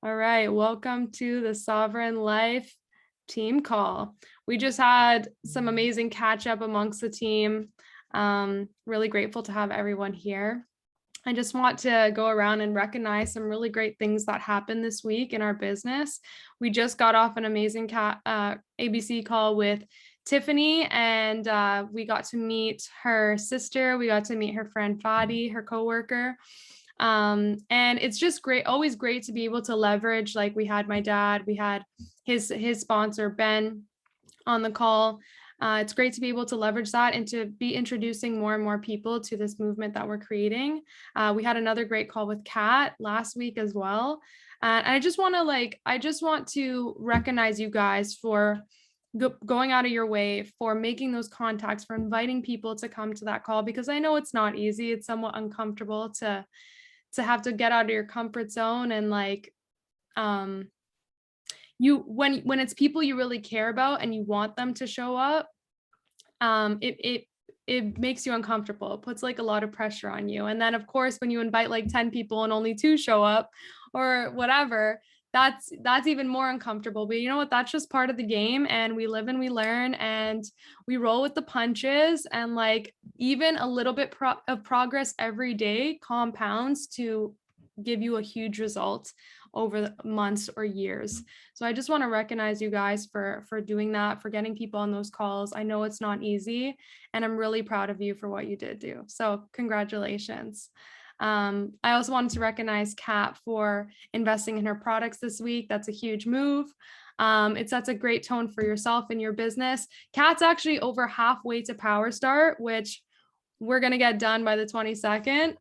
All right, welcome to the Sovereign Life team call. We just had some amazing catch up amongst the team. Really grateful to have everyone here. I just want to go around and recognize some really great things that happened this week in our business. We just got off an amazing ABC call with Tiffany, and we got to meet her sister. We got to meet her friend Fadi, her coworker. And it's just great, always great to be able to leverage, like we had my dad, we had his sponsor, Ben, on the call. It's great to be able to leverage that and to be introducing more and more people to this movement that we're creating. We had another great call with Kat last week as well. And I just want to recognize you guys for going out of your way, for making those contacts, for inviting people to come to that call, because I know it's not easy. It's somewhat uncomfortable to have to get out of your comfort zone, and you when it's people you really care about and you want them to show up, it makes you uncomfortable. It puts like a lot of pressure on you. And then of course, when you invite like 10 people and only 2 show up or whatever, that's even more uncomfortable. But you know what? That's just part of the game, and we live and we learn and we roll with the punches. And like even a little bit of progress every day compounds to give you a huge result over months or years. So I just want to recognize you guys for doing that, for getting people on those calls. I know it's not easy, and I'm really proud of you for what you did do. So congratulations. I also wanted to recognize Kat for investing in her products this week. That's a huge move. It sets a great tone for yourself and your business. Kat's actually over halfway to Power Start, which we're going to get done by the 22nd.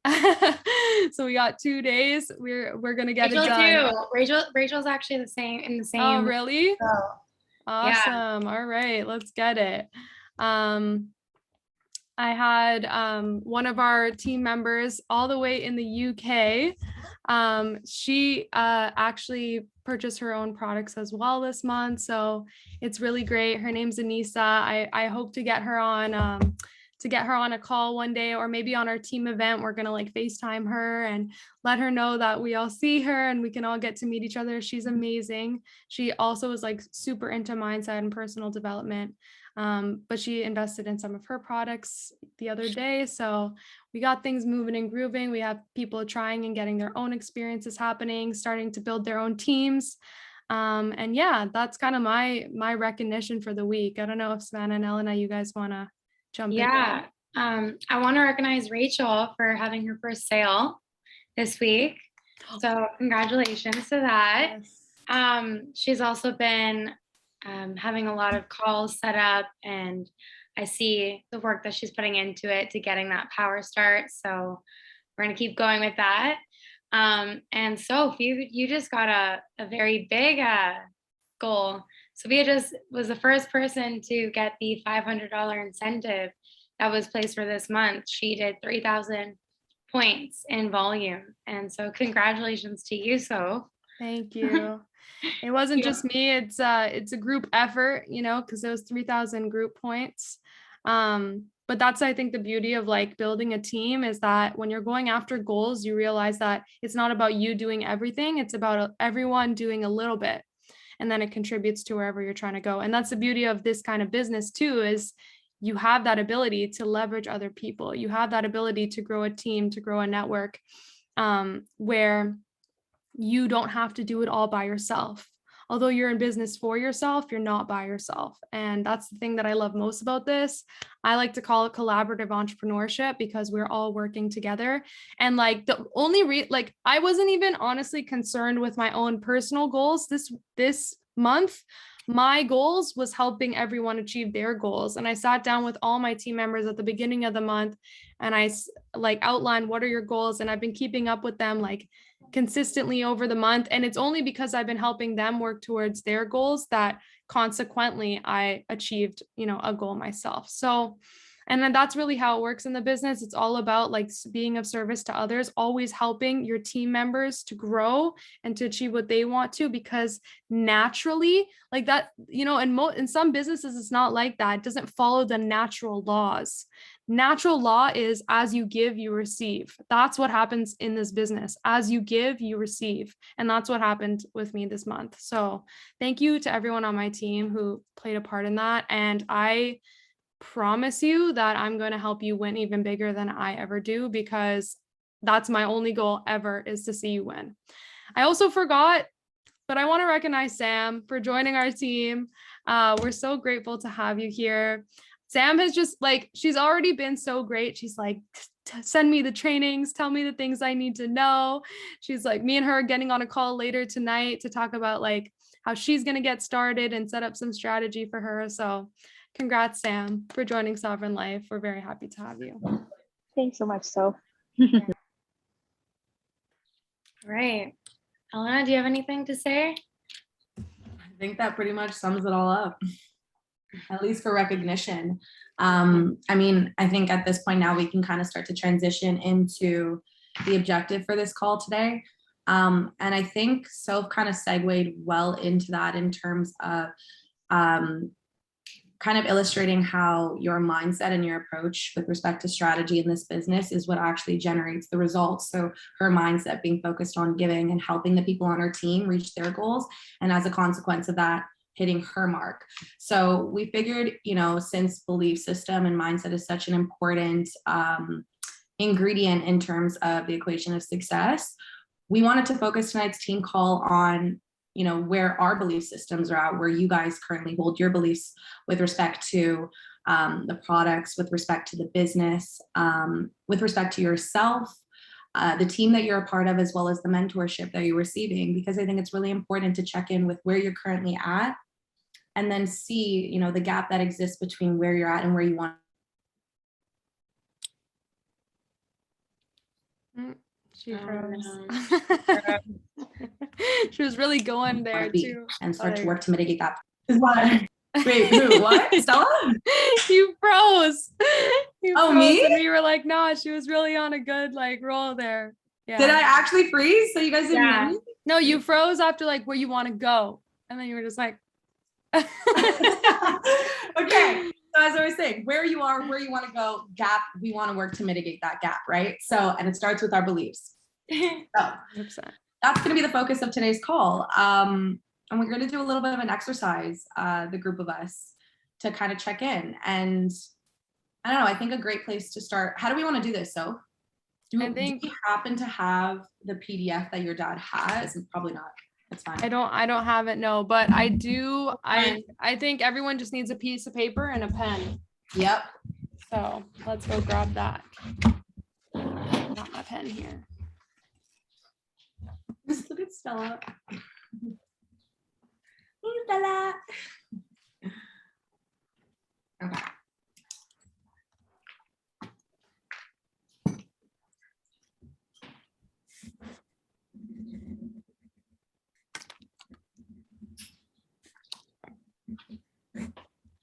So we got 2 days. We're going to get Rachel it done. too. Rachel's actually in the same. Oh, really? So, Awesome. yeah. All right, let's get it. I had one of our team members all the way in the UK. She actually purchased her own products as well this month. So it's really great. Her name's Anissa. I hope to get her on a call one day, or maybe on our team event. We're gonna like FaceTime her and let her know that we all see her and we can all get to meet each other. She's amazing. She also is like super into mindset and personal development. But she invested in some of her products the other day. So we got things moving and grooving. We have people trying and getting their own experiences happening, starting to build their own teams. And yeah, that's kind of my recognition for the week. I don't know if Savannah and Elena, you guys want to jump in. Yeah. I want to recognize Rachel for having her first sale this week. So congratulations to that. Yes. She's also been having a lot of calls set up, and I see the work that she's putting into it to getting that power start. So we're going to keep going with that. And Soph, you just got a very big goal. Sophia just was the first person to get the $500 incentive that was placed for this month. She did 3,000 points in volume. And so congratulations to you, Soph. Thank you. It wasn't just me. It's a group effort, because it was 3,000 group points. But that's, I think, the beauty of like building a team, is that when you're going after goals, you realize that it's not about you doing everything. It's about everyone doing a little bit, and then it contributes to wherever you're trying to go. And that's the beauty of this kind of business too, is you have that ability to leverage other people. You have that ability to grow a team, to grow a network, where you don't have to do it all by yourself. Although you're in business for yourself, you're not by yourself. And that's the thing that I love most about this. I like to call it collaborative entrepreneurship, because we're all working together. And like the only I wasn't even honestly concerned with my own personal goals this month. My goals was helping everyone achieve their goals. And I sat down with all my team members at the beginning of the month, and I like outlined what are your goals, and I've been keeping up with them like consistently over the month. And it's only because I've been helping them work towards their goals that consequently I achieved, a goal myself. So, and then that's really how it works in the business. It's all about like being of service to others, always helping your team members to grow and to achieve what they want to, because naturally, like that, in some businesses, it's not like that. It doesn't follow the natural laws. natural law is as you give, you receive. That's what happens in this business. As you give, you receive. And that's what happened with me this month. So thank you to everyone on my team who played a part in that. And I promise you that I'm going to help you win even bigger than I ever do, because that's my only goal ever, is to see you win. I also forgot, but I want to recognize Sam for joining our team. We're so grateful to have you here. Sam has just like, she's already been so great. She's like, send me the trainings, tell me the things I need to know. She's like, me and her are getting on a call later tonight to talk about like how she's going to get started and set up some strategy for her. So congrats, Sam, for joining Sovereign Life. We're very happy to have you. Thanks so much, So. All right. Elena, do you have anything to say? I think that pretty much sums it all up, at least for recognition. I mean, I think at this point now we can kind of start to transition into the objective for this call today. And I think Soph kind of segued well into that in terms of kind of illustrating how your mindset and your approach with respect to strategy in this business is what actually generates the results. So her mindset being focused on giving and helping the people on her team reach their goals, and as a consequence of that, hitting her mark. So we figured, you know, since belief system and mindset is such an important ingredient in terms of the equation of success, we wanted to focus tonight's team call on, you know, where our belief systems are at, where you guys currently hold your beliefs with respect to the products, with respect to the business, with respect to yourself, the team that you're a part of, as well as the mentorship that you're receiving, because I think it's really important to check in with where you're currently at and then see, you know, the gap that exists between where you're at and where you want. She froze. No. She was really going there too. And start to work to mitigate that. Wait, who? What? Stella? You froze. You Oh, froze, me? and we were like, no, she was really on a good like roll there. Yeah. Did I actually freeze? So you guys didn't hear me? No, you froze after like where you want to go, and then you were just like. Okay. So as I was saying, where you are, where you want to go, gap, we want to work to mitigate that gap, right? So, and it starts with our beliefs. So 100%. that's going to be the focus of today's call. And we're going to do a little bit of an exercise, the group of us, to kind of check in. And I don't know, I think a great place to start. How do we want to do this? So do you happen to have the PDF that your dad has? Probably not. That's fine. I don't have it, no, but I do. I think everyone just needs a piece of paper and a pen. Yep. So let's go grab that. Got my pen here. Just look at Stella. Hey, Stella. Okay.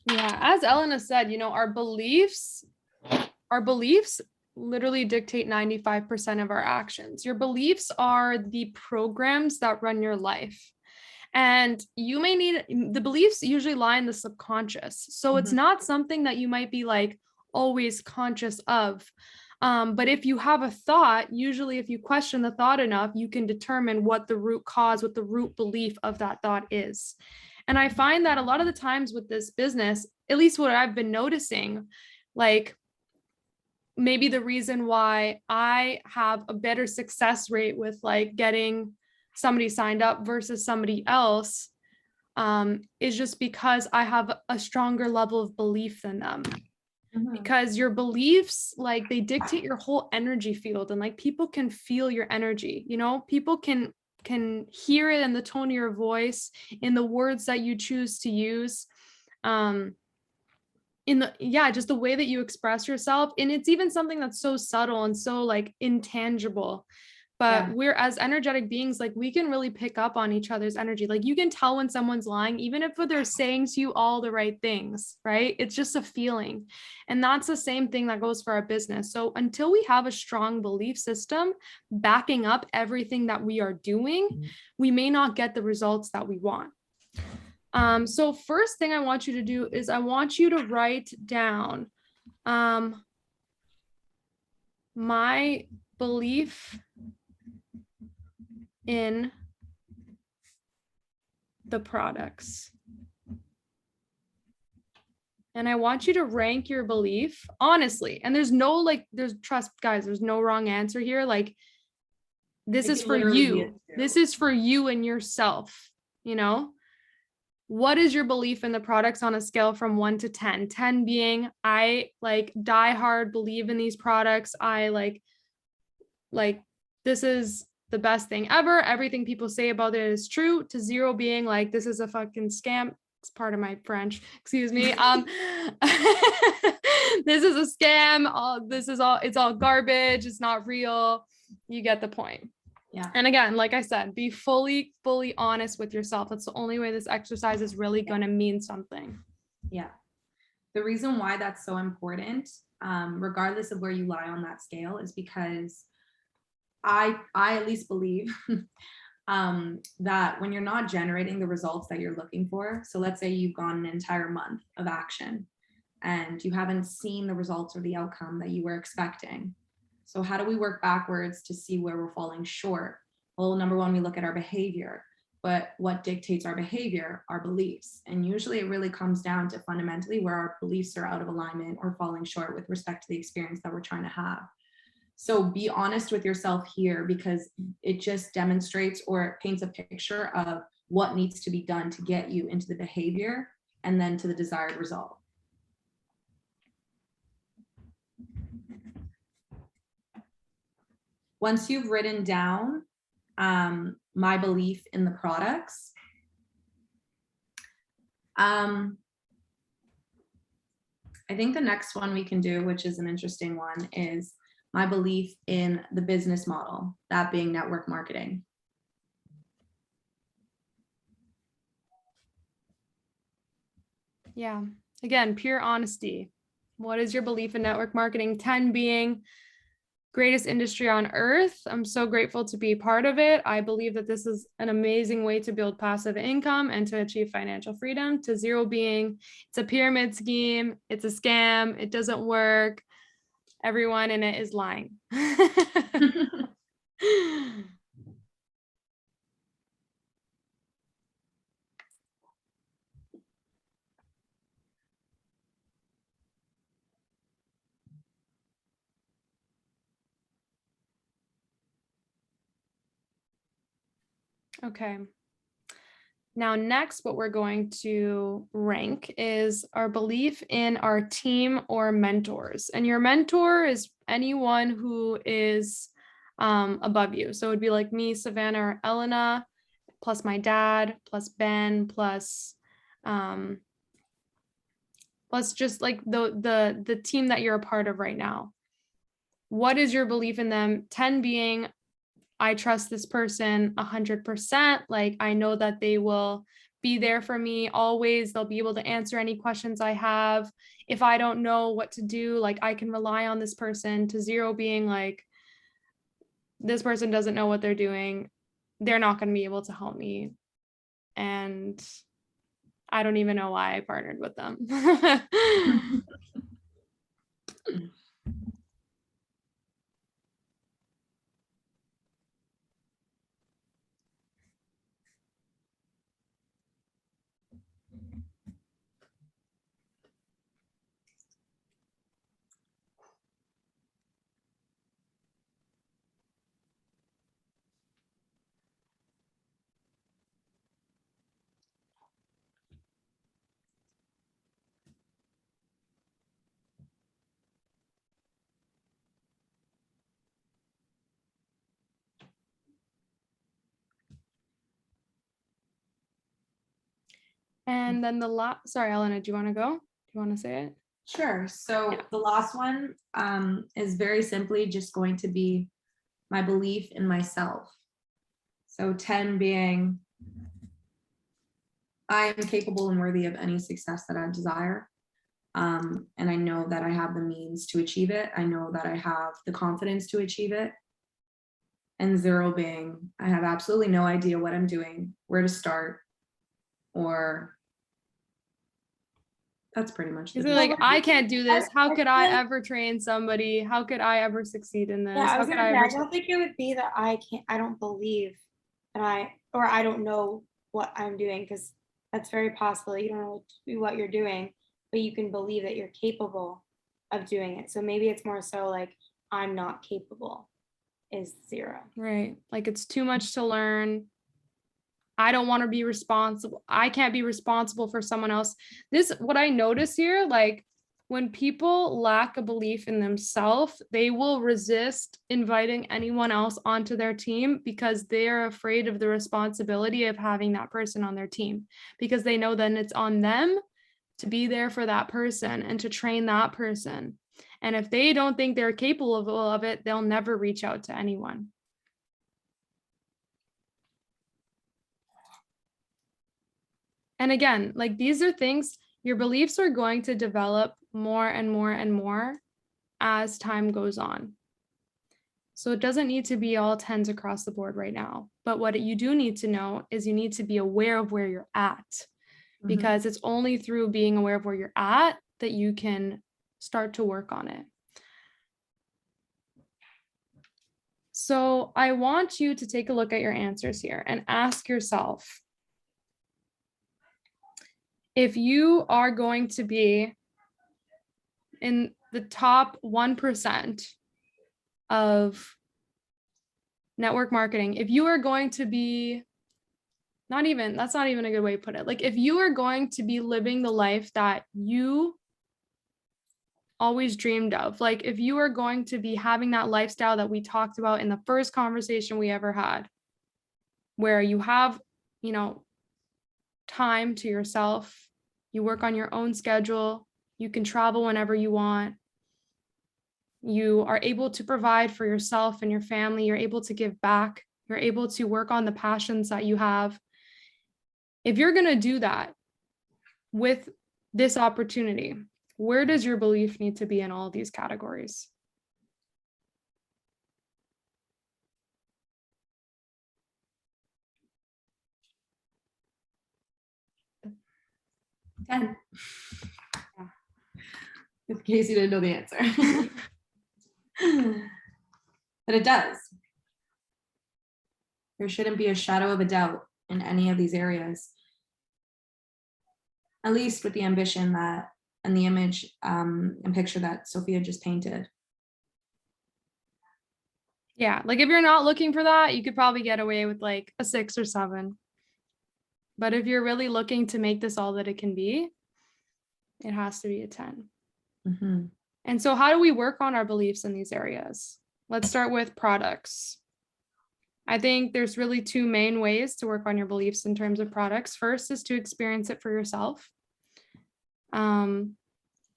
Yeah, as Elena said, you know, our beliefs literally dictate 95% of our actions. Your beliefs are the programs that run your life. And you may need, the beliefs usually lie in the subconscious. So it's not something that you might be like always conscious of. But if you have a thought, usually if you question the thought enough, you can determine what the root cause, what the root belief of that thought is. And I find that a lot of the times with this business, at least what I've been noticing, like maybe the reason why I have a better success rate with like getting somebody signed up versus somebody else is just because I have a stronger level of belief than them. Because your beliefs, like they dictate your whole energy field, and like people can feel your energy, you know, people can hear it in the tone of your voice, in the words that you choose to use, in the, just the way that you express yourself. And it's even something that's so subtle and so like intangible, but we're, as energetic beings, like we can really pick up on each other's energy. Like you can tell when someone's lying, even if they're saying to you all the right things, right? It's just a feeling. And that's the same thing that goes for our business. So until we have a strong belief system backing up everything that we are doing, we may not get the results that we want. So first thing I want you to do is I want you to write down my belief in the products. And I want you to rank your belief honestly. And there's no like, trust guys, there's no wrong answer here. Like, this is for you. This is for you and yourself, you know? What is your belief in the products on a scale from 1 to 10? 10 being I like die hard believe in these products. I like this is the best thing ever. Everything people say about it is true. To 0 being like this is a fucking scam. It's part of my French. Excuse me. This is a scam. It's all garbage. It's not real. You get the point. Yeah. And again, like I said, be fully honest with yourself. That's the only way this exercise is really going to mean something. Yeah. The reason why that's so important, regardless of where you lie on that scale, is because I at least believe that when you're not generating the results that you're looking for, so let's say you've gone an entire month of action and you haven't seen the results or the outcome that you were expecting. So how do we work backwards to see where we're falling short? Well, number one, we look at our behavior, but what dictates our behavior? Our beliefs. And usually it really comes down to fundamentally where our beliefs are out of alignment or falling short with respect to the experience that we're trying to have. So be honest with yourself here, because it just demonstrates or it paints a picture of what needs to be done to get you into the behavior and then to the desired result. Once you've written down my belief in the products, I think the next one we can do, which is an interesting one, is my belief in the business model, that being network marketing. Yeah. Again, pure honesty. What is your belief in network marketing? 10 being greatest industry on earth. I'm so grateful to be part of it. I believe that this is an amazing way to build passive income and to achieve financial freedom. To 0 being it's a pyramid scheme. It's a scam. It doesn't work. Everyone in it is lying. Okay. Now, next, what we're going to rank is our belief in our team or mentors. And your mentor is anyone who is above you. So it would be like me, Savannah, or Elena, plus my dad, plus Ben, plus just like the team that you're a part of right now. What is your belief in them? 10 being I trust this person 100%. Like I know that they will be there for me always. They'll be able to answer any questions I have. If I don't know what to do, like I can rely on this person. To 0 being like, this person doesn't know what they're doing. They're not going to be able to help me. And I don't even know why I partnered with them. And then sorry, Elena, do you want to go? Do you want to say it? Sure. So the last one is very simply just going to be my belief in myself. So 10 being I am capable and worthy of any success that I desire. And I know that I have the means to achieve it. I know that I have the confidence to achieve it. And 0 being I have absolutely no idea what I'm doing, where to start, or That's pretty much the Is it like, gist. I can't do this. How could I feel like- ever train somebody? How could I ever succeed in this? Yeah, I How was could gonna I say, ever? I don't think it would be that I don't believe that I don't know what I'm doing, because that's very possible. You don't know what you're doing, but you can believe that you're capable of doing it. So maybe it's more so like, I'm not capable is 0. Right. Like it's too much to learn. I don't want to be responsible. I can't be responsible for someone else. What I notice here, like when people lack a belief in themselves, they will resist inviting anyone else onto their team because they're afraid of the responsibility of having that person on their team, because they know then it's on them to be there for that person and to train that person. And if they don't think they're capable of it, they'll never reach out to anyone. And again, like these are things, your beliefs are going to develop more and more and more as time goes on. So it doesn't need to be all 10s across the board right now. But what you do need to know is you need to be aware of where you're at, because it's only through being aware of where you're at that you can start to work on it. So I want you to take a look at your answers here and ask yourself, if you are going to be in the top 1% of network marketing, if you are going to be that's not even a good way to put it. Like if you are going to be living the life that you always dreamed of, like if you are going to be having that lifestyle that we talked about in the first conversation we ever had, where you have, time to yourself, you work on your own schedule, you can travel whenever you want, you are able to provide for yourself and your family, you're able to give back, you're able to work on the passions that you have. If you're going to do that with this opportunity, where does your belief need to be in all these categories? Yeah. In case you didn't know the answer. But it does. There shouldn't be a shadow of a doubt in any of these areas. At least with the ambition that and the image and picture that Sophia just painted. Yeah, like if you're not looking for that, you could probably get away with like a 6 or 7. But if you're really looking to make this all that it can be, it has to be a 10. Mm-hmm. And so how do we work on our beliefs in these areas? Let's start with products. I think there's really 2 main ways to work on your beliefs in terms of products. First is to experience it for yourself.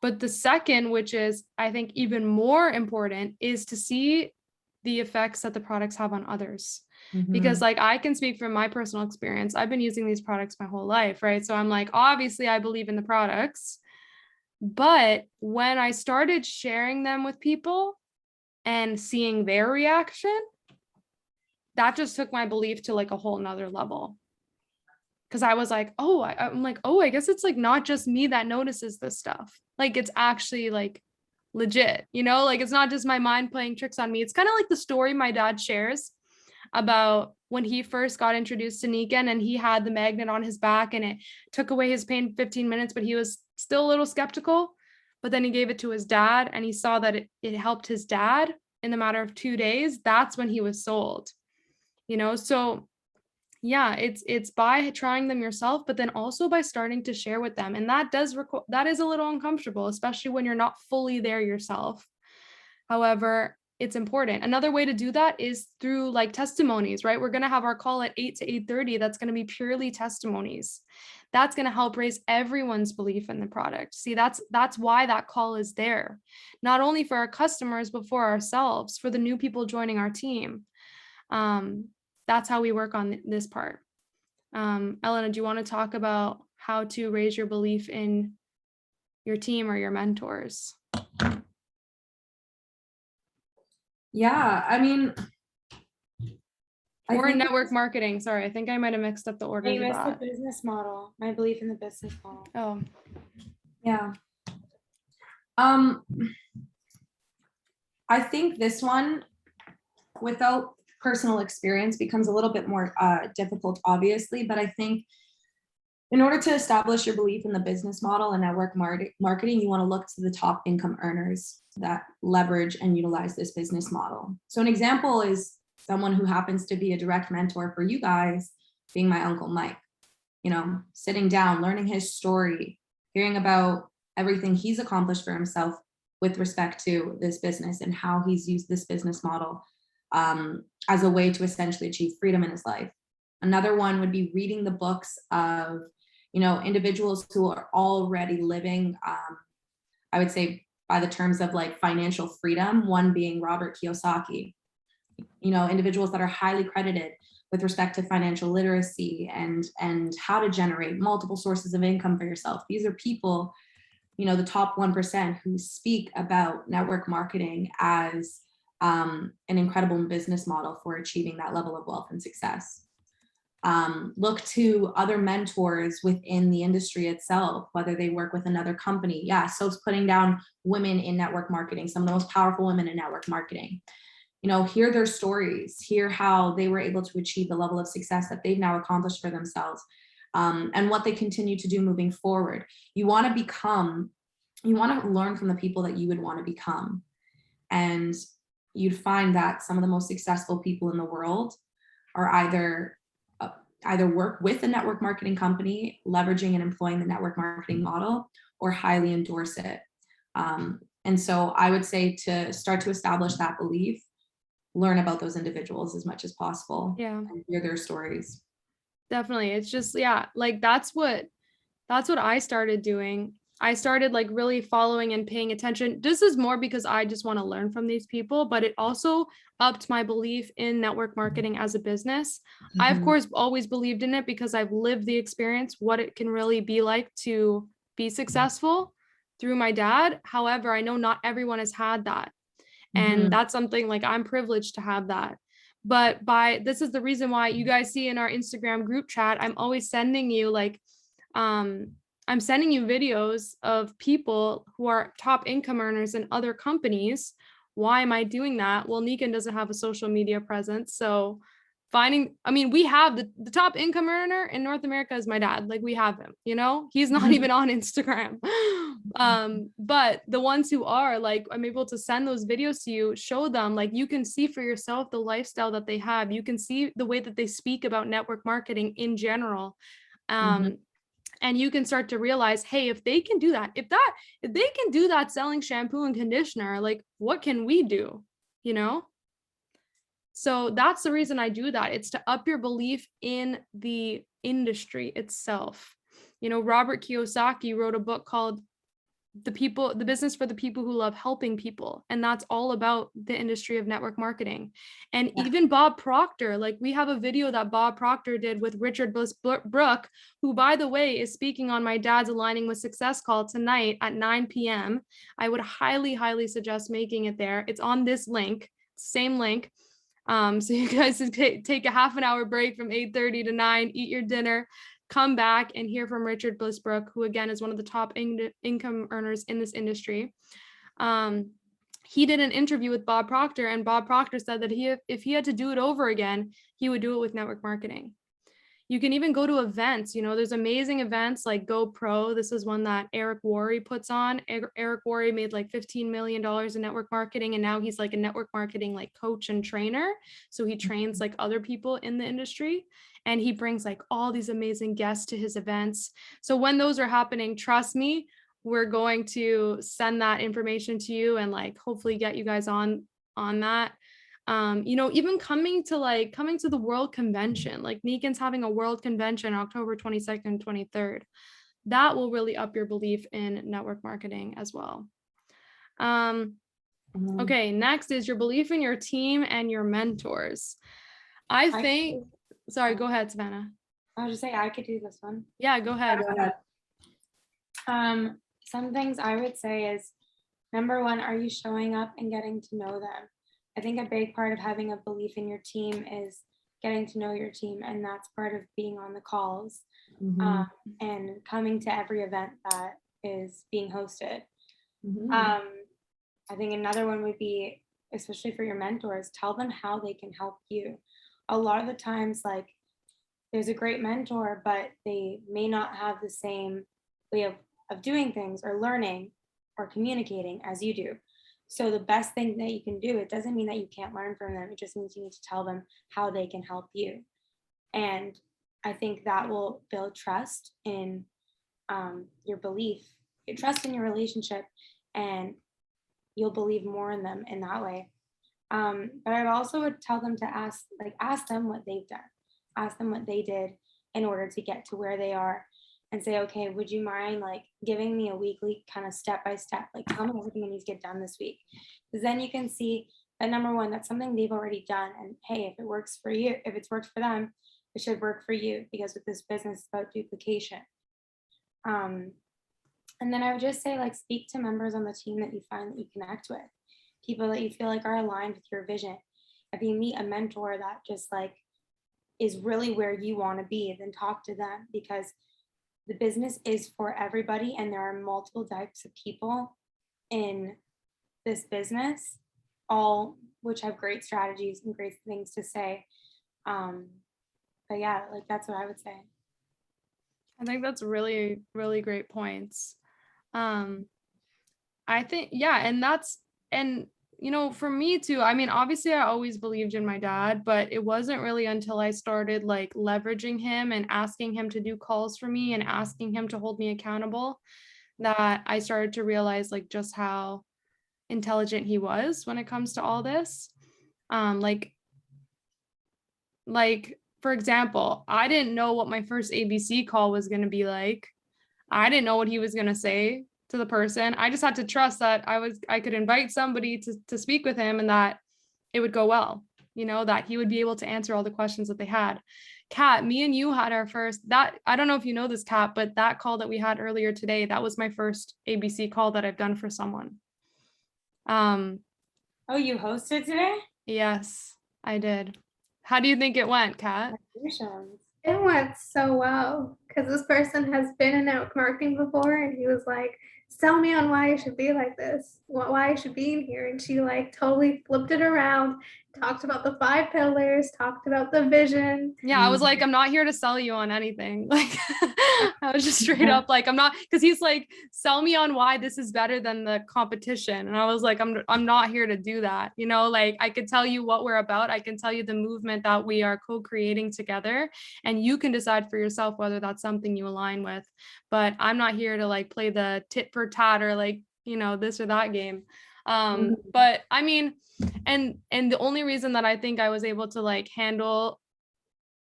But the second, which is I think even more important, is to see the effects that the products have on others. Mm-hmm. Because like I can speak from my personal experience. I've been using these products my whole life, right? So I'm like, obviously I believe in the products. But when I started sharing them with people and seeing their reaction, that just took my belief to like a whole nother level. Because I was like, I'm like, I guess it's like not just me that notices this stuff. Like it's actually like legit, like it's not just my mind playing tricks on me. It's kind of like the story my dad shares about when he first got introduced to Negan and he had the magnet on his back and it took away his pain 15 minutes, but he was still a little skeptical. But then he gave it to his dad and he saw that it helped his dad in the matter of 2 days. That's when he was sold, so yeah, it's by trying them yourself, but then also by starting to share with them. And that is a little uncomfortable, especially when you're not fully there yourself. However, it's important. Another way to do that is through like testimonies, right? We're going to have our call at 8 to 8:30. That's going to be purely testimonies. That's going to help raise everyone's belief in the product. See, that's why that call is there, not only for our customers, but for ourselves, for the new people joining our team. That's how we work on this part. Elena, do you want to talk about how to raise your belief in your team or your mentors? Yeah, I mean, or network marketing. Sorry, I think I might have mixed up the order. You missed the business model. My belief in the business model. Oh, Yeah. I think this one, without personal experience, becomes a little bit more difficult, obviously, but I think in order to establish your belief in the business model and network marketing, you want to look to the top income earners that leverage and utilize this business model. So an example is someone who happens to be a direct mentor for you guys, being my Uncle Mike. You know, sitting down, learning his story, hearing about everything he's accomplished for himself with respect to this business and how he's used this business model as a way to essentially achieve freedom in his life. Another one would be reading the books of, you know, individuals who are already living, I would say by the terms of like financial freedom, one being Robert Kiyosaki, you know, individuals that are highly credited with respect to financial literacy and how to generate multiple sources of income for yourself. These are people, you know, the top 1% who speak about network marketing as an incredible business model for achieving that level of wealth and success. Look to other mentors within the industry itself, whether they work with another company. Yeah, so it's putting down women in network marketing, some of the most powerful women in network marketing. You know, hear their stories, hear how they were able to achieve the level of success that they've now accomplished for themselves, and what they continue to do moving forward. You want to learn from the people that you would want to become. And you'd find that some of the most successful people in the world are either work with a network marketing company, leveraging and employing the network marketing model, or highly endorse it. And so I would say to start to establish that belief, learn about those individuals as much as possible. Yeah, and hear their stories. definitely. It's just, yeah, like that's what I started doing. I started like really following and paying attention. This is more because I just want to learn from these people, but it also upped my belief in network marketing as a business. I, of course, always believed in it because I've lived the experience, what it can really be like to be successful through my dad. However, I know not everyone has had that. And that's something like I'm privileged to have that. But this is the reason why you guys see in our Instagram group chat, I'm always sending you like, I'm sending you videos of people who are top income earners in other companies. Why am I doing that? Well, Nikan doesn't have a social media presence. So we have the top income earner in North America is my dad. Like we have him, you know, he's not even on Instagram. But the ones who are, like, I'm able to send those videos to you, show them, like, you can see for yourself the lifestyle that they have. You can see the way that they speak about network marketing in general. And you can start to realize, hey, if they can do that, if they can do that selling shampoo and conditioner, like what can we do, you know? So that's the reason I do that. It's to up your belief in the industry itself. You know, Robert Kiyosaki wrote a book called The Business for the People Who Love Helping People. And that's all about the industry of network marketing. And even Bob Proctor, like we have a video that Bob Proctor did with Richard Bliss Brooke, who, by the way, is speaking on my dad's Aligning with Success call tonight at 9 p.m. I would highly, highly suggest making it there. It's on this link, same link. So you guys take a half an hour break from 8:30 to 9, eat your dinner, come back and hear from Richard Blissbrook, who again is one of the top income earners in this industry. He did an interview with Bob Proctor, and Bob Proctor said that if he had to do it over again, he would do it with network marketing. You can even go to events. You know, there's amazing events like GoPro. This is one that Eric Worre puts on. Eric Worre made like $15 million in network marketing, and now he's like a network marketing like coach and trainer. So he trains like other people in the industry, and he brings like all these amazing guests to his events. So when those are happening, trust me, we're going to send that information to you and like hopefully get you guys on that. You know, even coming to the World Convention, like Nikan's having a World Convention October 22nd, 23rd. That will really up your belief in network marketing as well. Okay, next is your belief in your team and your mentors. Sorry, go ahead, Savannah. I was just saying I could do this one. Yeah, go ahead. Some things I would say is, number one, are you showing up and getting to know them? I think a big part of having a belief in your team is getting to know your team, and that's part of being on the calls and coming to every event that is being hosted. Mhm. I think another one would be, especially for your mentors, tell them how they can help you. A lot of the times, like, there's a great mentor, but they may not have the same way of doing things or learning or communicating as you do. So the best thing that you can do, it doesn't mean that you can't learn from them. It just means you need to tell them how they can help you. And I think that will build trust in your belief, your trust in your relationship, and you'll believe more in them in that way. But I also would tell them to ask them what they've done, ask them what they did in order to get to where they are, and say, okay, would you mind like giving me a weekly kind of step by step, like tell me everything that needs to get done this week, because then you can see that number one, that's something they've already done, and hey, if it works for you, if it's worked for them, it should work for you, because with this business, it's about duplication. Um, and then I would just say, like, speak to members on the team that you find that you connect with, people that you feel like are aligned with your vision. If you meet a mentor that just like is really where you want to be, then talk to them, because the business is for everybody and there are multiple types of people in this business, all which have great strategies and great things to say. But yeah, like that's what I would say. I think that's really, really great points. I think, yeah, and for me too, I mean, obviously I always believed in my dad, but it wasn't really until I started like leveraging him and asking him to do calls for me and asking him to hold me accountable that I started to realize like just how intelligent he was when it comes to all this. Like for example, I didn't know what my first ABC call was going to be like. I didn't know what he was going to say to the person. I just had to trust that I could invite somebody to speak with him and that it would go well, that he would be able to answer all the questions that they had. Kat, me and you had our first, that, I don't know if you know this, Kat, but that call that we had earlier today, that was my first ABC call that I've done for someone. Oh, you hosted today? Yes, I did. How do you think it went, Kat? Congratulations. It went so well because this person has been in network marketing before, and he was like, sell me on why I should be like this, why I should be in here. And she like totally flipped it around, talked about the 5 pillars, talked about the vision. Yeah, I was like, I'm not here to sell you on anything. Like, I was just straight up like, I'm not, because he's like, sell me on why this is better than the competition. And I was like, I'm not here to do that. Like I could tell you what we're about. I can tell you the movement that we are co-creating together, and you can decide for yourself whether that's something you align with. But I'm not here to like play the tit for tat or like, this or that game. But I mean, and the only reason that I think I was able to like handle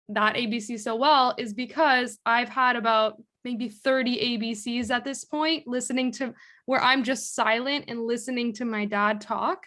that ABC so well is because I've had about maybe 30 ABCs at this point, listening to where I'm just silent and listening to my dad talk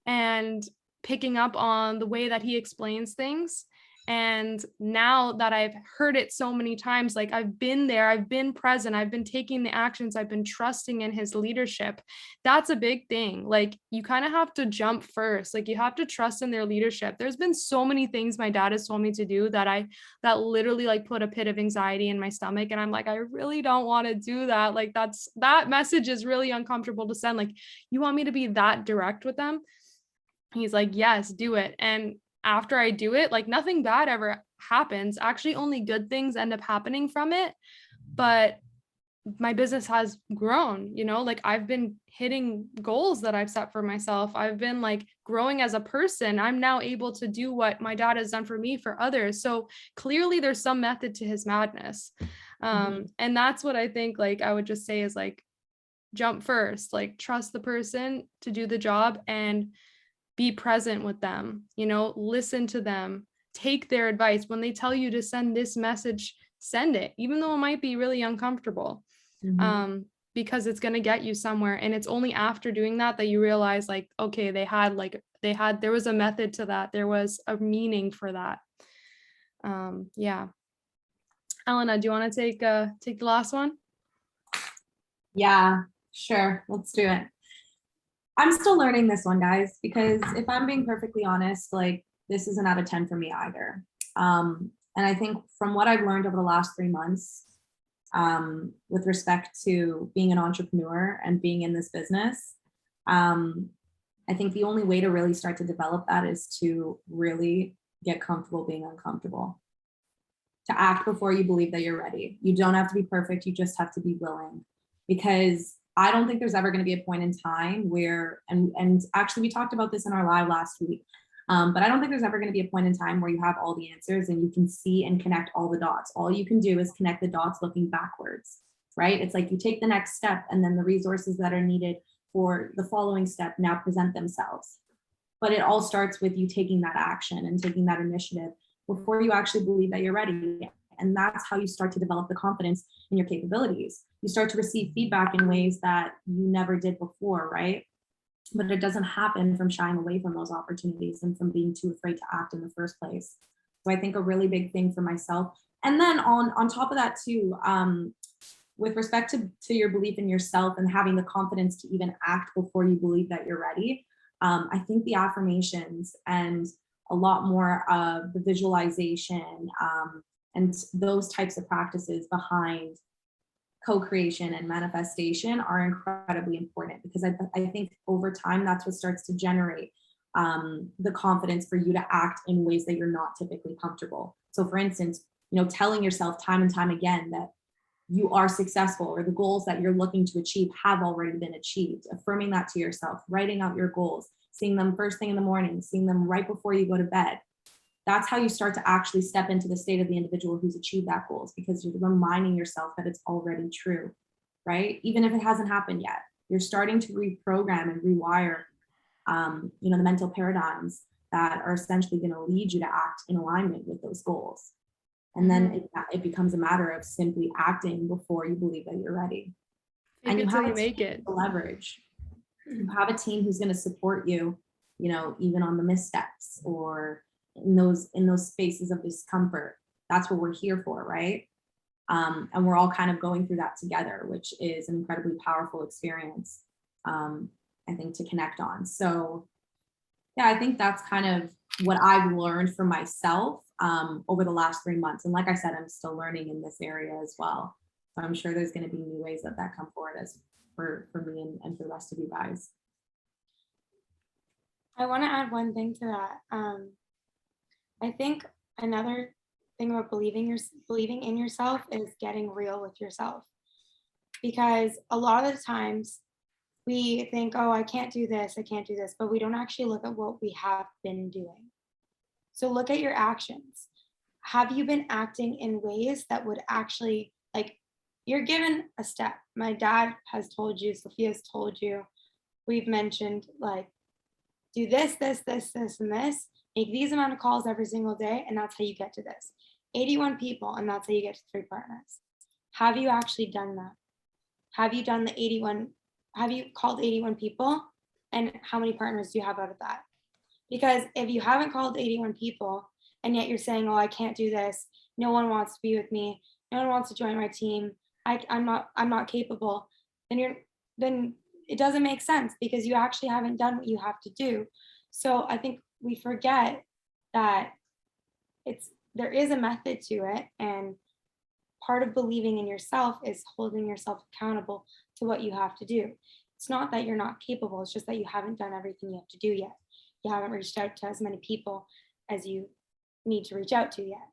and picking up on the way that he explains things. And now that I've heard it so many times, like I've been there, I've been present, I've been taking the actions, I've been trusting in his leadership. That's a big thing. Like you kind of have to jump first. Like you have to trust in their leadership. There's been so many things my dad has told me to do that literally like put a pit of anxiety in my stomach. And I'm like, I really don't want to do that. Like that message is really uncomfortable to send. Like, you want me to be that direct with them? He's like, yes, do it. And after I do it, like nothing bad ever happens. Actually, only good things end up happening from it. But my business has grown, like I've been hitting goals that I've set for myself. I've been like growing as a person. I'm now able to do what my dad has done for me for others. So clearly there's some method to his madness. And that's what I think, like, I would just say is like, jump first, like trust the person to do the job and be present with them, listen to them, take their advice. When they tell you to send this message, send it, even though it might be really uncomfortable, because it's going to get you somewhere. And it's only after doing that that you realize like, okay, there was a method to that. There was a meaning for that. Yeah. Elena, do you want to take the last one? Yeah, sure. Let's do it. I'm still learning this one, guys, because if I'm being perfectly honest, like this isn't out of 10 for me either. And I think from what I've learned over the last 3 months, with respect to being an entrepreneur and being in this business. I think the only way to really start to develop that is to really get comfortable being uncomfortable, to act before you believe that you're ready. You don't have to be perfect. You just have to be willing, because I don't think there's ever going to be a point in time where, and actually we talked about this in our live last week, but I don't think there's ever going to be a point in time where you have all the answers and you can see and connect all the dots. All you can do is connect the dots looking backwards, right? It's like you take the next step and then the resources that are needed for the following step now present themselves. But it all starts with you taking that action and taking that initiative before you actually believe that you're ready. And that's how you start to develop the confidence in your capabilities. You start to receive feedback in ways that you never did before, right? But it doesn't happen from shying away from those opportunities and from being too afraid to act in the first place. So I think a really big thing for myself. And then on top of that too, with respect to your belief in yourself and having the confidence to even act before you believe that you're ready, I think the affirmations and a lot more of the visualization and those types of practices behind co-creation and manifestation are incredibly important, because I think over time that's what starts to generate the confidence for you to act in ways that you're not typically comfortable. So for instance, telling yourself time and time again that you are successful, or the goals that you're looking to achieve have already been achieved, affirming that to yourself, writing out your goals, seeing them first thing in the morning, seeing them right before you go to bed. That's how you start to actually step into the state of the individual who's achieved that goals, because you're reminding yourself that it's already true, right? Even if it hasn't happened yet, you're starting to reprogram and rewire, the mental paradigms that are essentially going to lead you to act in alignment with those goals. And then it becomes a matter of simply acting before you believe that you're ready. And you have you make it. to leverage. You have a team who's going to support you, even on the missteps or in those spaces of discomfort. That's what we're here for, right? And we're all kind of going through that together, which is an incredibly powerful experience, I think, to connect on. So yeah, I think that's kind of what I've learned for myself over the last 3 months. And like I said, I'm still learning in this area as well. So I'm sure there's going to be new ways that come forward as for me and for the rest of you guys. I want to add one thing to that. I think another thing about believing in yourself is getting real with yourself, because a lot of the times we think, oh, I can't do this, but we don't actually look at what we have been doing. So look at your actions. Have you been acting in ways that would actually, like, you're given a step. My dad has told you, Sophia's told you, we've mentioned, like, do this, this, this, this, and this, make these amount of calls every single day, and that's how you get to this. 81 people, and that's how you get to 3 partners. Have you actually done that? Have you done the 81? Have you called 81 people? And how many partners do you have out of that? Because if you haven't called 81 people, and yet you're saying, oh, I can't do this, no one wants to be with me, no one wants to join my team, I'm not capable, then it doesn't make sense, because you actually haven't done what you have to do. So I think we forget that there is a method to it, and part of believing in yourself is holding yourself accountable to what you have to do. It's not that you're not capable, it's just that you haven't done everything you have to do yet. You haven't reached out to as many people as you need to reach out to yet.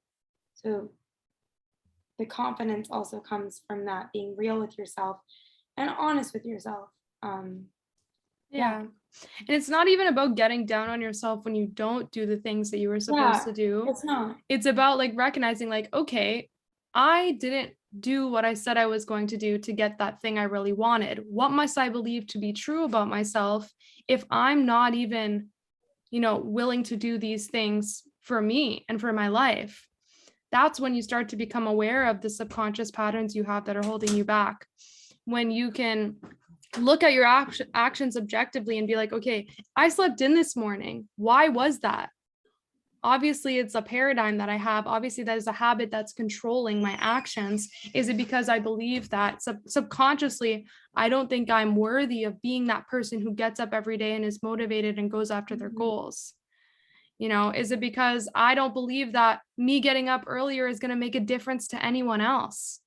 So the confidence also comes from that, being real with yourself and honest with yourself. Yeah. And it's not even about getting down on yourself when you don't do the things that you were supposed to do. It's not. It's about like recognizing, like, okay, I didn't do what I said I was going to do to get that thing I really wanted. What must I believe to be true about myself if I'm not even, willing to do these things for me and for my life? That's when you start to become aware of the subconscious patterns you have that are holding you back. When you can look at your actions objectively and be like, okay, I slept in this morning. Why was that? Obviously, it's a paradigm that I have. Obviously, that is a habit that's controlling my actions. Is it because I believe that subconsciously, I don't think I'm worthy of being that person who gets up every day and is motivated and goes after their goals? Is it because I don't believe that me getting up earlier is going to make a difference to anyone else?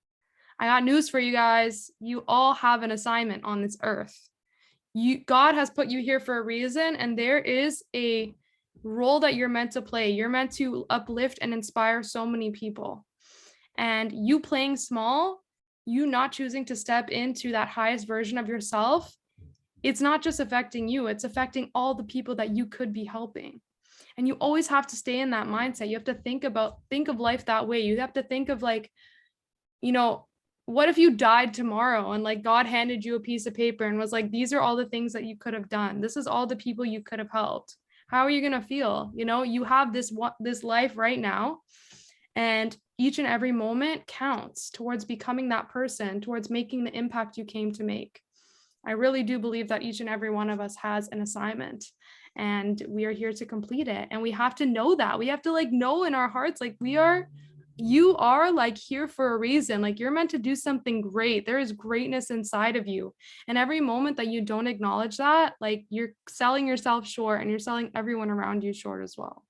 I got news for you guys. You all have an assignment on this earth. God has put you here for a reason, and there is a role that you're meant to play. You're meant to uplift and inspire so many people. And you playing small, you not choosing to step into that highest version of yourself, it's not just affecting you, it's affecting all the people that you could be helping. And you always have to stay in that mindset. You have to think of life that way. You have to think of like, you know, what if you died tomorrow and like God handed you a piece of paper and was like, these are all the things that you could have done. This is all the people you could have helped. How are you going to feel? You know, you have this life right now, and each and every moment counts towards becoming that person, towards making the impact you came to make. I really do believe that each and every one of us has an assignment, and we are here to complete it. And we have to know that. We have to like know in our hearts, like you are like here for a reason. Like you're meant to do something great. There is greatness inside of you. And every moment that you don't acknowledge that, like you're selling yourself short, and you're selling everyone around you short as well.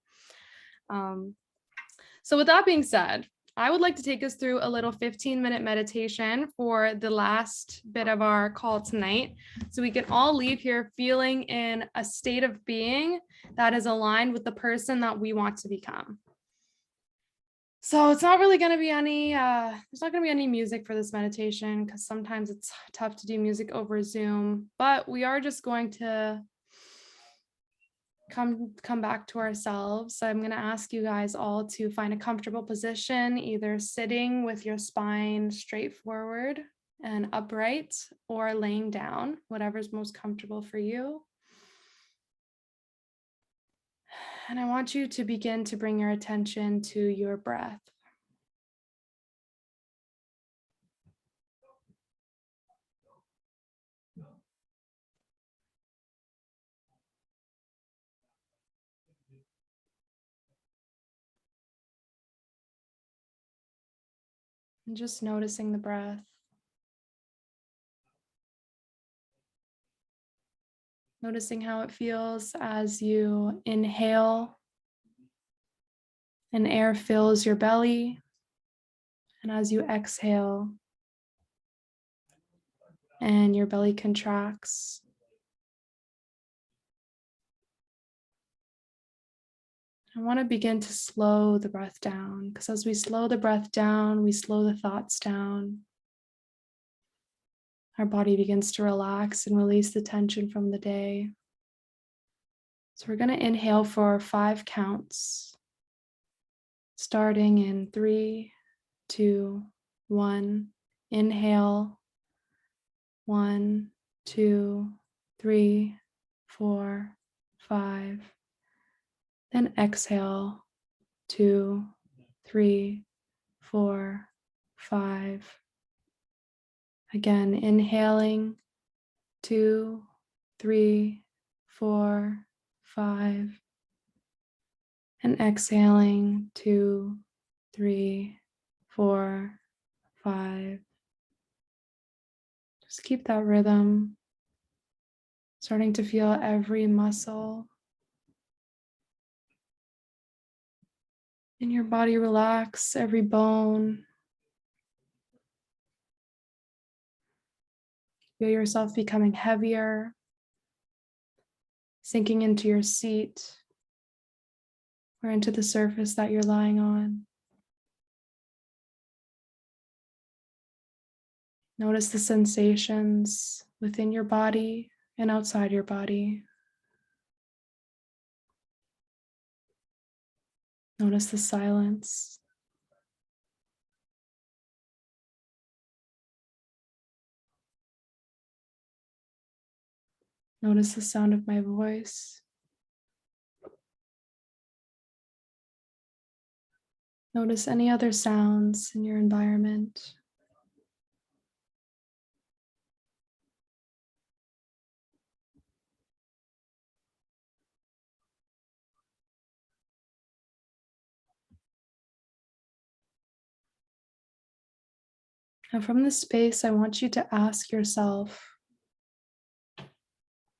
So with that being said, I would like to take us through a little 15-minute meditation for the last bit of our call tonight, so we can all leave here feeling in a state of being that is aligned with the person that we want to become. So it's not really going to be any, there's not going to be any music for this meditation, because sometimes it's tough to do music over Zoom, but we are just going to come back to ourselves. So I'm going to ask you guys all to find a comfortable position, either sitting with your spine straight forward and upright, or laying down, whatever's most comfortable for you. And I want you to begin to bring your attention to your breath. And just noticing the breath. Noticing how it feels as you inhale and air fills your belly. And as you exhale and your belly contracts. I want to begin to slow the breath down, because as we slow the breath down, we slow the thoughts down. Our body begins to relax and release the tension from the day. So we're going to inhale for 5 counts, starting in 3, 2, 1. Inhale, 1, 2, 3, 4, 5. Then exhale, 2, 3, 4, 5. Again, inhaling, 2, 3, 4, 5. And exhaling, 2, 3, 4, 5. Just keep that rhythm, starting to feel every muscle in your body relax, every bone. Feel yourself becoming heavier, sinking into your seat or into the surface that you're lying on. Notice the sensations within your body and outside your body. Notice the silence. Notice the sound of my voice. Notice any other sounds in your environment. And from this space, I want you to ask yourself,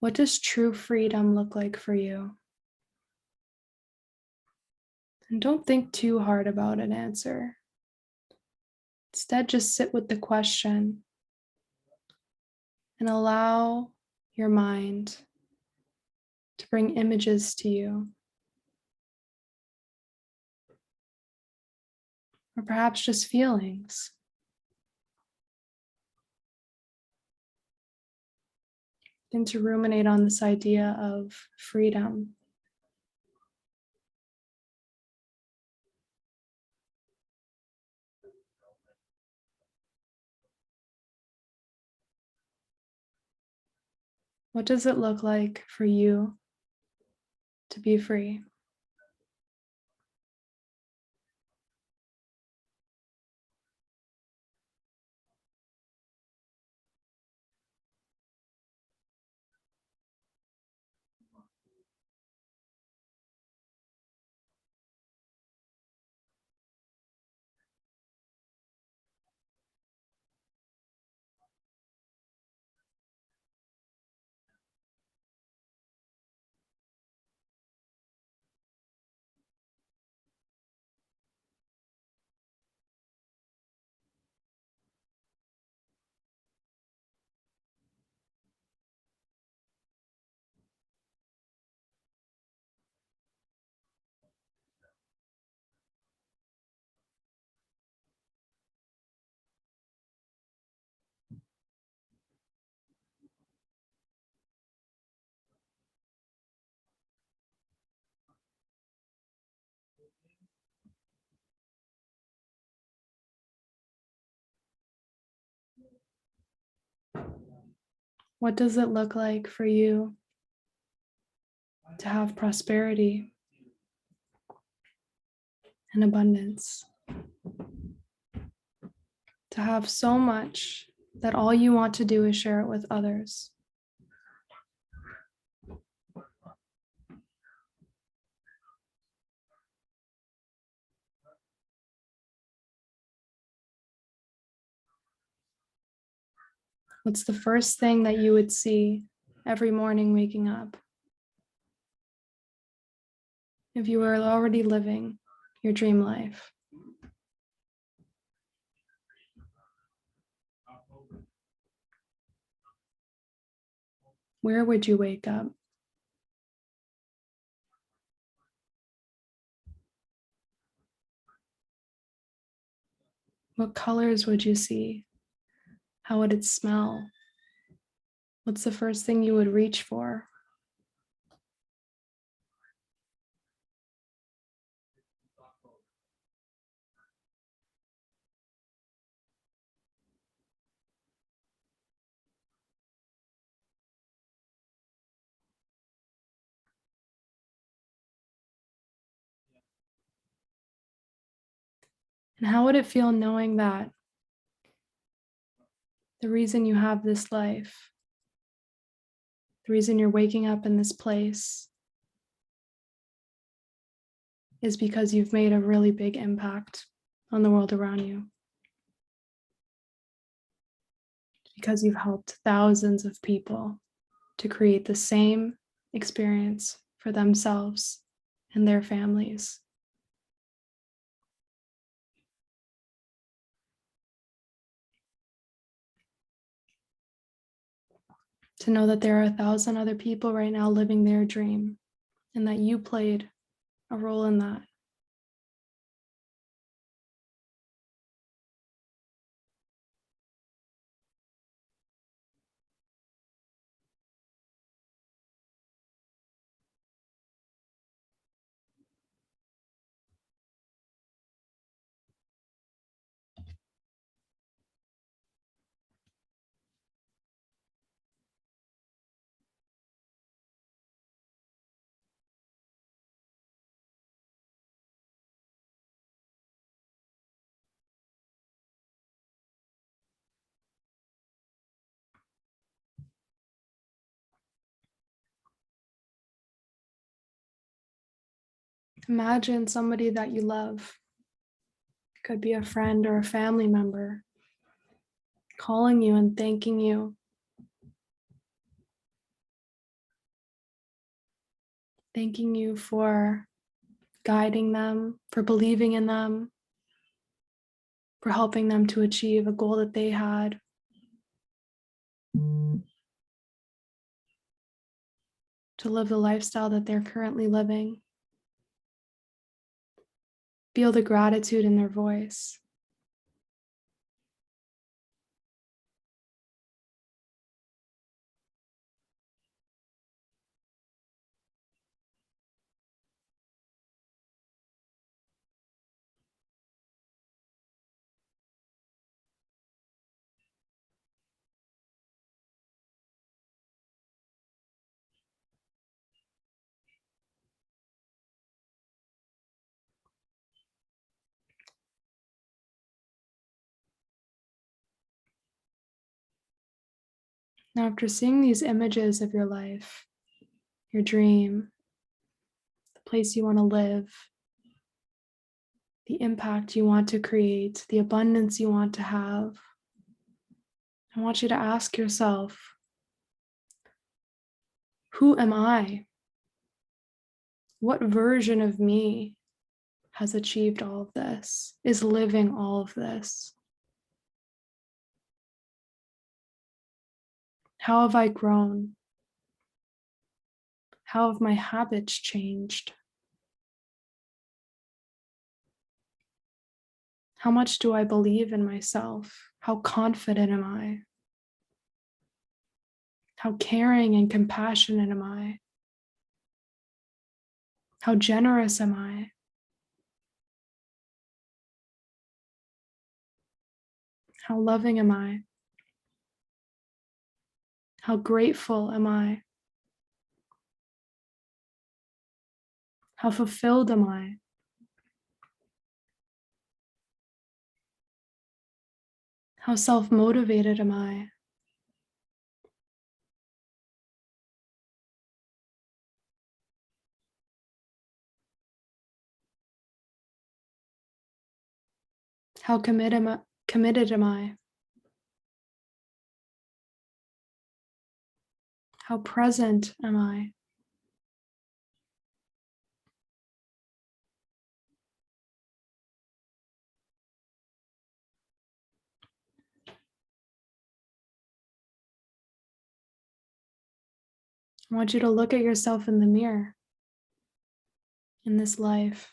what does true freedom look like for you? And don't think too hard about an answer. Instead, just sit with the question and allow your mind to bring images to you. Or perhaps just feelings. And to ruminate on this idea of freedom. What does it look like for you to be free? What does it look like for you to have prosperity and abundance? To have so much that all you want to do is share it with others. What's the first thing that you would see every morning waking up if you were already living your dream life? Where would you wake up? What colors would you see? How would it smell? What's the first thing you would reach for? And how would it feel knowing that the reason you have this life, the reason you're waking up in this place, is because you've made a really big impact on the world around you? Because you've helped thousands of people to create the same experience for themselves and their families. To know that there are 1,000 other people right now living their dream and that you played a role in that. Imagine somebody that you love, it could be a friend or a family member, calling you and thanking you. Thanking you for guiding them, for believing in them, for helping them to achieve a goal that they had. To live the lifestyle that they're currently living. Feel the gratitude in their voice. Now, after seeing these images of your life, your dream, the place you want to live, the impact you want to create, the abundance you want to have, I want you to ask yourself, who am I? What version of me has achieved all of this, is living all of this? How have I grown? How have my habits changed? How much do I believe in myself? How confident am I? How caring and compassionate am I? How generous am I? How loving am I? How grateful am I? How fulfilled am I? How self-motivated am I? How committed am I? How present am I? I want you to look at yourself in the mirror in this life.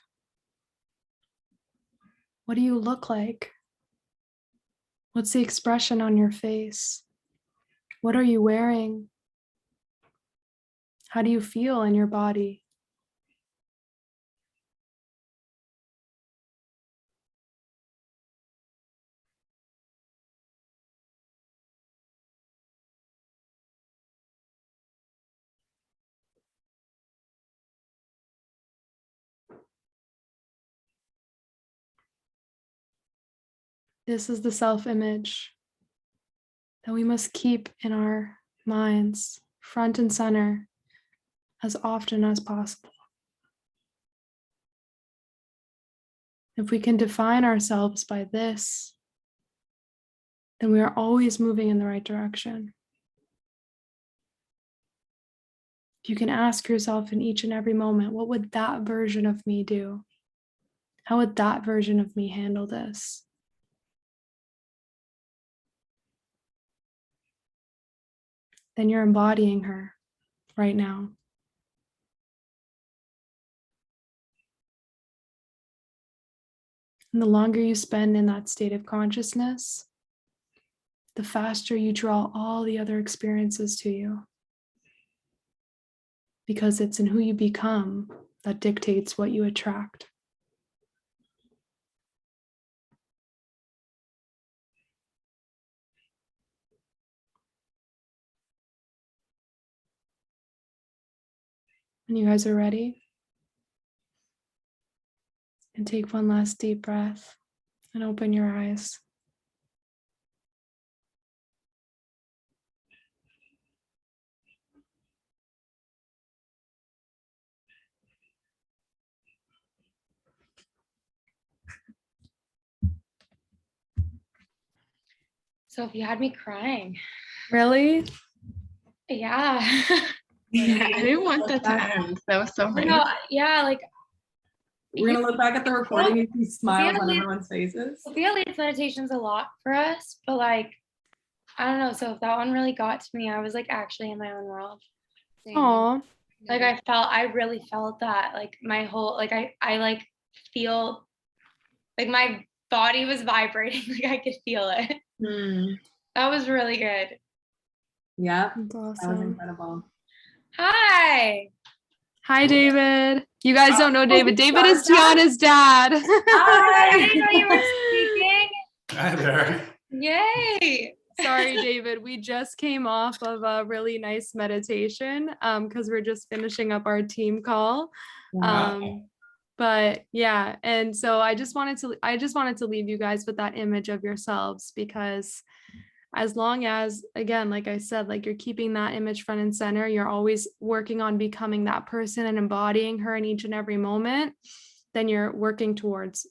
What do you look like? What's the expression on your face? What are you wearing? How do you feel in your body? This is the self-image that we must keep in our minds, front and center, as often as possible. If we can define ourselves by this, then we are always moving in the right direction. If you can ask yourself in each and every moment, what would that version of me do? How would that version of me handle this? Then you're embodying her right now. And the longer you spend in that state of consciousness, the faster you draw all the other experiences to you. Because it's in who you become that dictates what you attract. When you guys are ready, and take one last deep breath and open your eyes. So if you had me crying. Really? Yeah. Yeah, I didn't want that to end. That was so nice. No, yeah, like We're gonna look back at the recording and see smiles on leads- everyone's faces. Sophia leads meditation's a lot for us, but like, I don't know. So if that one really got to me, I was like actually in my own world. Oh, Like I really felt that, like my whole, like I like feel like my body was vibrating, like I could feel it. That was really good. Yep, that's that was awesome. incredible. Hi. Hi, David. You guys don't know David. David is Tiana's Tiana's dad. I didn't know you were speaking. Hi there. Yay. Sorry, David. We just came off of a really nice meditation because we're just finishing up our team call. But yeah, and so I just wanted to leave you guys with that image of yourselves, because as long as, again, like I said, like you're keeping that image front and center, you're always working on becoming that person and embodying her in each and every moment, then you're working towards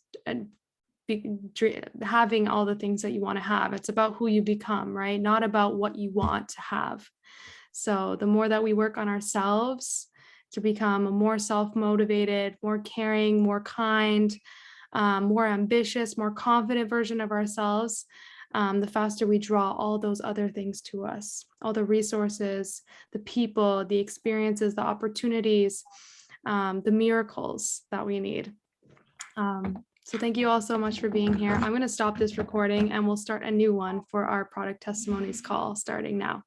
having all the things that you want to have. It's about who you become, right? Not about what you want to have. So the more that we work on ourselves to become a more self-motivated, more caring, more kind, more ambitious, more confident version of ourselves, the faster we draw all those other things to us, all the resources, the people, the experiences, the opportunities, the miracles that we need. So thank you all so much for being here. I'm going to stop this recording and we'll start a new one for our product testimonies call starting now.